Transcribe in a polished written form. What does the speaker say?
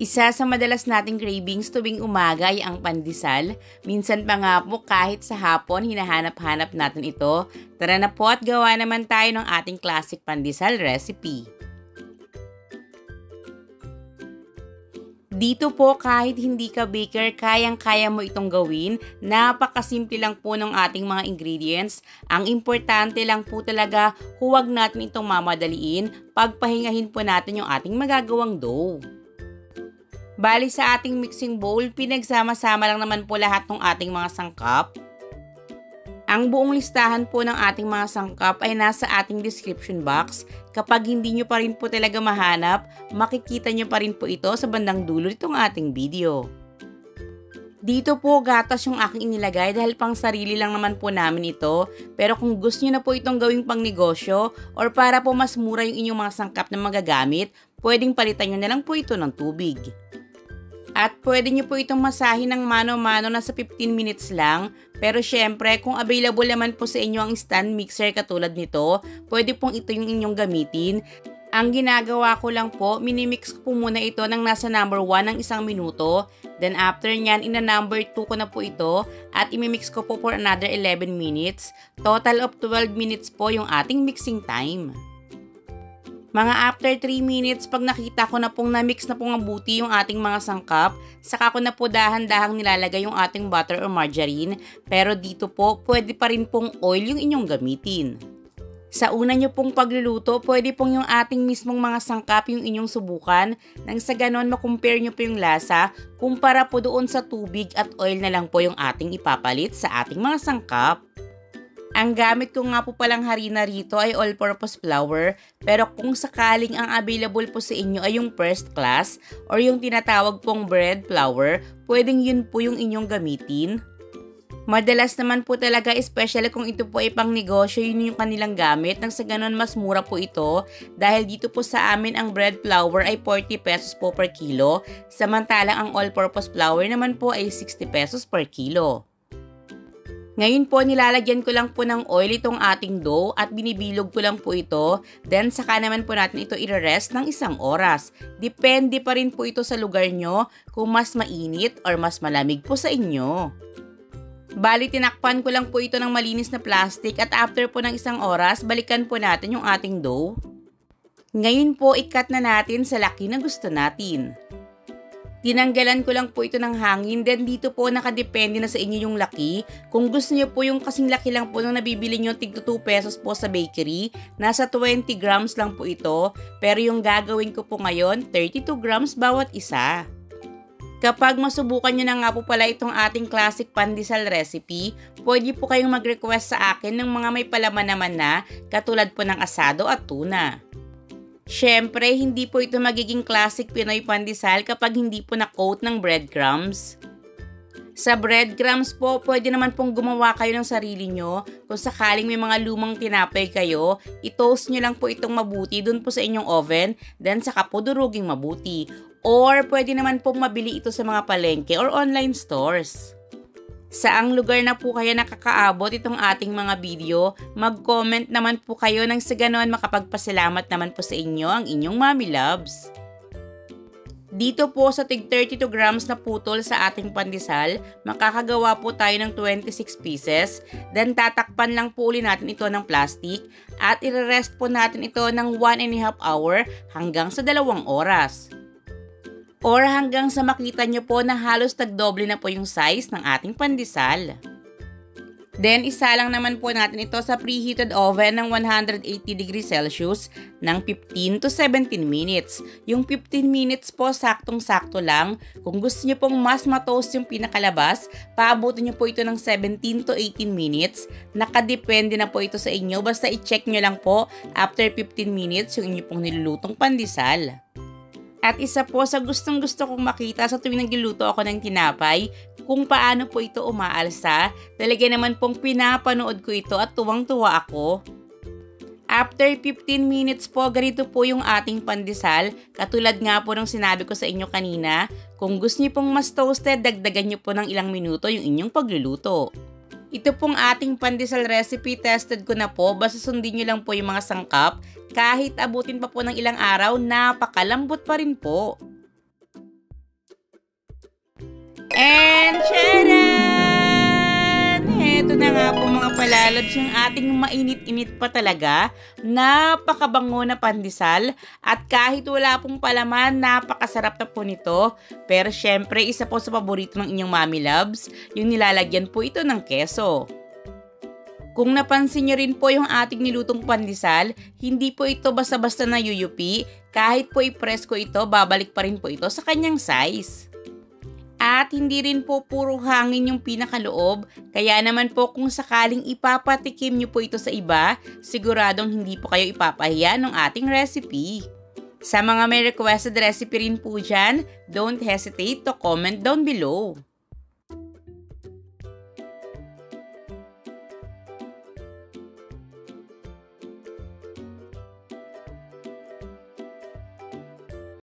Isa sa madalas nating cravings tuwing umaga ay ang pandesal. Minsan pa nga po kahit sa hapon hinahanap-hanap natin ito. Tara na po at gawa naman tayo ng ating classic pandesal recipe. Dito po kahit hindi ka baker, kayang-kaya mo itong gawin. Napakasimple lang po ng ating mga ingredients. Ang importante lang po talaga, huwag natin itong mamadaliin. Pagpahingahin po natin yung ating magagawang dough. Bali sa ating mixing bowl, pinagsama-sama lang naman po lahat ng ating mga sangkap. Ang buong listahan po ng ating mga sangkap ay nasa ating description box. Kapag hindi nyo pa rin po talaga mahanap, makikita nyo pa rin po ito sa bandang dulo nitong ating video. Dito po gatas yung aking inilagay dahil pang sarili lang naman po namin ito. Pero kung gusto nyo na po itong gawing pang negosyo or para po mas mura yung inyong mga sangkap na magagamit, pwedeng palitan nyo na lang po ito ng tubig. At pwede nyo po itong masahin ng mano-mano na sa 15 minutes lang. Pero syempre, kung available naman po sa inyo ang stand mixer katulad nito, pwede pong ito yung inyong gamitin. Ang ginagawa ko lang po, minimix ko po muna ito ng nasa number 1 ng 1 minuto. Then after nyan, ina number 2 ko na po ito at imimix ko po for another 11 minutes. Total of 12 minutes po yung ating mixing time. Mga after 3 minutes, pag nakita ko na pong na-mix na pong mabuti yung ating mga sangkap, saka ko na po dahan-dahang nilalagay yung ating butter or margarine. Pero dito po, pwede pa rin pong oil yung inyong gamitin. Sa una nyo pong pagluluto, pwede pong yung ating mismong mga sangkap yung inyong subukan. Nang sa ganon, makumpare nyo po yung lasa, kumpara po doon sa tubig at oil na lang po yung ating ipapalit sa ating mga sangkap. Ang gamit ko nga po palang harina rito ay all-purpose flour, pero kung sakaling ang available po sa inyo ay yung first class or yung tinatawag pong bread flour, pwedeng yun po yung inyong gamitin. Madalas naman po talaga, especially kung ito po ay pang negosyo, yun yung kanilang gamit, nang sa ganon mas mura po ito dahil dito po sa amin ang bread flour ay 40 pesos po per kilo, samantalang ang all-purpose flour naman po ay 60 pesos per kilo. Ngayon po, nilalagyan ko lang po ng oil itong ating dough at binibilog ko lang po ito. Then, saka naman po natin ito i-rest ng 1 oras. Depende pa rin po ito sa lugar nyo kung mas mainit or mas malamig po sa inyo. Bali, tinakpan ko lang po ito ng malinis na plastic at after po ng 1 oras, balikan po natin yung ating dough. Ngayon po, i-cut na natin sa laki na gusto natin. Tinanggalan ko lang po ito ng hangin, then dito po nakadepende na sa inyo yung laki. Kung gusto niyo po yung kasing laki lang po nung nabibili nyo tig 2 pesos po sa bakery, nasa 20 grams lang po ito. Pero yung gagawin ko po ngayon, 32 grams bawat isa. Kapag masubukan nyo na nga po pala itong ating classic pandesal recipe, pwede po kayong mag-request sa akin ng mga may palaman naman na, katulad po ng asado at tuna. Syempre, hindi po ito magiging classic Pinoy pandesal kapag hindi po na-coat ng breadcrumbs. Sa breadcrumbs po, pwede naman pong gumawa kayo ng sarili nyo. Kung sakaling may mga lumang tinapay kayo, i-toast nyo lang po itong mabuti dun po sa inyong oven, then saka po duruging mabuti. Or pwede naman pong mabili ito sa mga palengke or online stores. Saang lugar na po kayo nakakaabot itong ating mga video, mag-comment naman po kayo nang sa ganon makapagpasalamat naman po sa inyo ang inyong mommy loves. Dito po sa tig 32 grams na putol sa ating pandesal, makakagawa po tayo ng 26 pieces. Then tatakpan lang po uli natin ito ng plastic at i-rest po natin ito ng 1.5 hour hanggang sa 2 oras. Or hanggang sa makita nyo po na halos tagdoble na po yung size ng ating pandesal. Then, isa lang naman po natin ito sa preheated oven ng 180 degrees Celsius ng 15 to 17 minutes. Yung 15 minutes po, saktong-sakto lang. Kung gusto nyo pong mas matoast yung pinakalabas, paabutin nyo po ito ng 17 to 18 minutes. Nakadepende na po ito sa inyo. Basta i-check nyo lang po after 15 minutes yung inyo pong nilulutong pandesal. At isa po sa gustong-gusto kong makita sa tuwing nagluluto ako ng tinapay, kung paano po ito umaalsa. Talaga naman pong pinapanood ko ito at tuwang-tuwa ako. After 15 minutes po, ganito po yung ating pandesal. Katulad nga po ng sinabi ko sa inyo kanina, kung gusto niyo pong mas toasted, dagdagan niyo po ng ilang minuto yung inyong pagluluto. Ito pong ating pandesal recipe, tested ko na po. Basta sundin nyo lang po yung mga sangkap. Kahit abutin pa po ng ilang araw, napakalambot pa rin po. And charan! Heto na nga po mga palalods yung ating mainit-init pa talaga. Napakabango na pandesal at kahit wala pong palaman, napakasarap na po nito. Pero syempre, isa po sa paborito ng inyong mommy loves, yung nilalagyan po ito ng keso. Kung napansin nyo rin po yung ating nilutong pandesal, hindi po ito basta-basta na yuyupi. Kahit po i-press ko ito, babalik pa rin po ito sa kanyang size. At hindi rin po puro hangin yung pinakaloob, kaya naman po kung sakaling ipapatikim nyo po ito sa iba, siguradong hindi po kayo ipapahiya ng ating recipe. Sa mga may requested recipe rin po dyan, don't hesitate to comment down below.